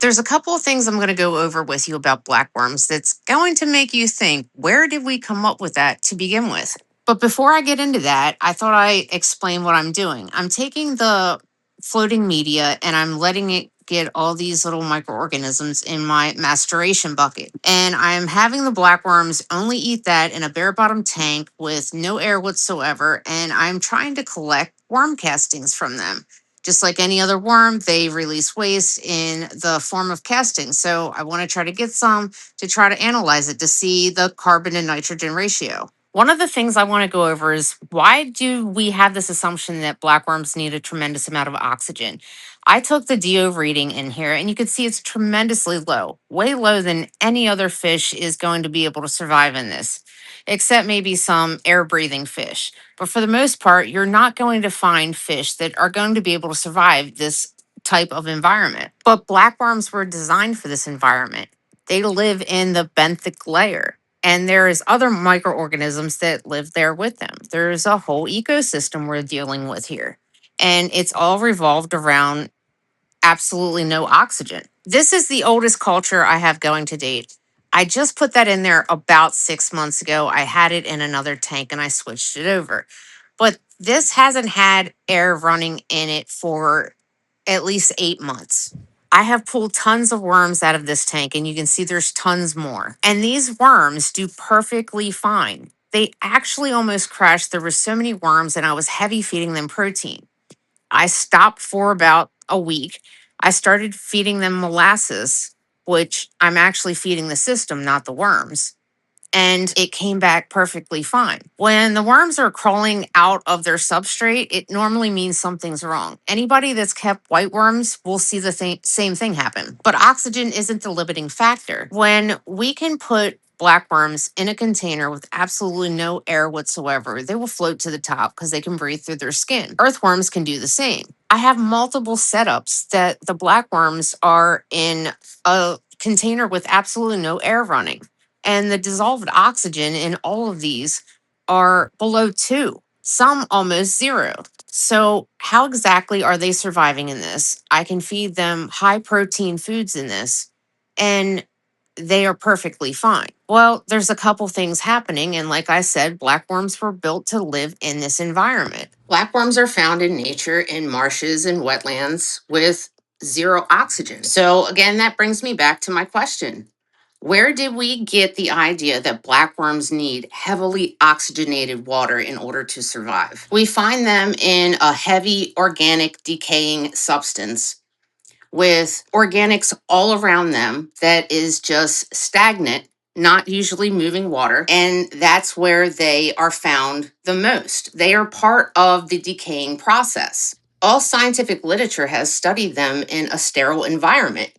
There's a couple of things I'm going to go over with you about blackworms that's going to make you think, where did we come up with that to begin with? But before I get into that, I thought I explain what I'm doing. I'm taking the floating media and I'm letting it get all these little microorganisms in my maceration bucket. And I'm having the blackworms only eat that in a bare bottom tank with no air whatsoever. And I'm trying to collect worm castings from them. Just like any other worm, they release waste in the form of casting. So I want to try to get some to try to analyze it to see the carbon and nitrogen ratio. One of the things I want to go over is, why do we have this assumption that blackworms need a tremendous amount of oxygen? I took the DO reading in here and you can see it's tremendously low, way lower than any other fish is going to be able to survive in this, except maybe some air breathing fish. But for the most part, you're not going to find fish that are going to be able to survive this type of environment. But blackworms were designed for this environment. They live in the benthic layer. And there is other microorganisms that live there with them. There's a whole ecosystem we're dealing with here. And it's all revolved around absolutely no oxygen. This is the oldest culture I have going to date. I just put that in there about 6 months ago. I had it in another tank and I switched it over. But this hasn't had air running in it for at least 8 months. I have pulled tons of worms out of this tank and you can see there's tons more. And these worms do perfectly fine. They actually almost crashed. There were so many worms and I was heavy feeding them protein. I stopped for about a week. I started feeding them molasses, which I'm actually feeding the system, not the worms. And it came back perfectly fine. When the worms are crawling out of their substrate, it normally means something's wrong. Anybody that's kept white worms will see the same thing happen. But oxygen isn't the limiting factor. When we can put blackworms in a container with absolutely no air whatsoever, they will float to the top because they can breathe through their skin. Earthworms can do the same. I have multiple setups that the blackworms are in a container with absolutely no air running. And the dissolved oxygen in all of these are below 2, some almost 0. So, how exactly are they surviving in this? I can feed them high protein foods in this, and they are perfectly fine. Well, there's a couple things happening. And like I said, blackworms were built to live in this environment. Blackworms are found in nature in marshes and wetlands with zero oxygen. So, again, that brings me back to my question. Where did we get the idea that blackworms need heavily oxygenated water in order to survive? We find them in a heavy organic decaying substance with organics all around them that is just stagnant, not usually moving water. And that's where they are found the most. They are part of the decaying process. All scientific literature has studied them in a sterile environment.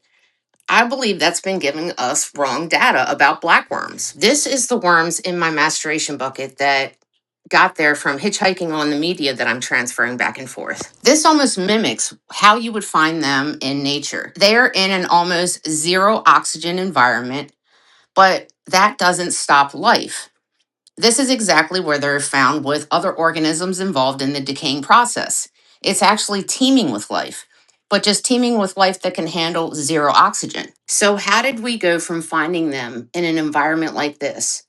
I believe that's been giving us wrong data about blackworms. This is the worms in my maceration bucket that got there from hitchhiking on the media that I'm transferring back and forth. This almost mimics how you would find them in nature. They are in an almost zero oxygen environment, but that doesn't stop life. This is exactly where they're found with other organisms involved in the decaying process. It's actually teeming with life, but just teeming with life that can handle zero oxygen. So, how did we go from finding them in an environment like this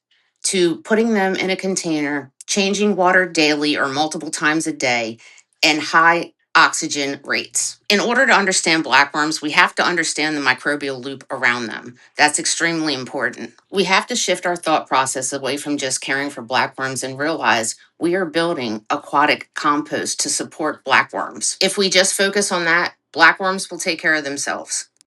to putting them in a container, changing water daily or multiple times a day, and high oxygen rates? In order to understand blackworms, we have to understand the microbial loop around them. That's extremely important. We have to shift our thought process away from just caring for blackworms and realize we are building aquatic compost to support blackworms. If we just focus on that, blackworms will take care of themselves.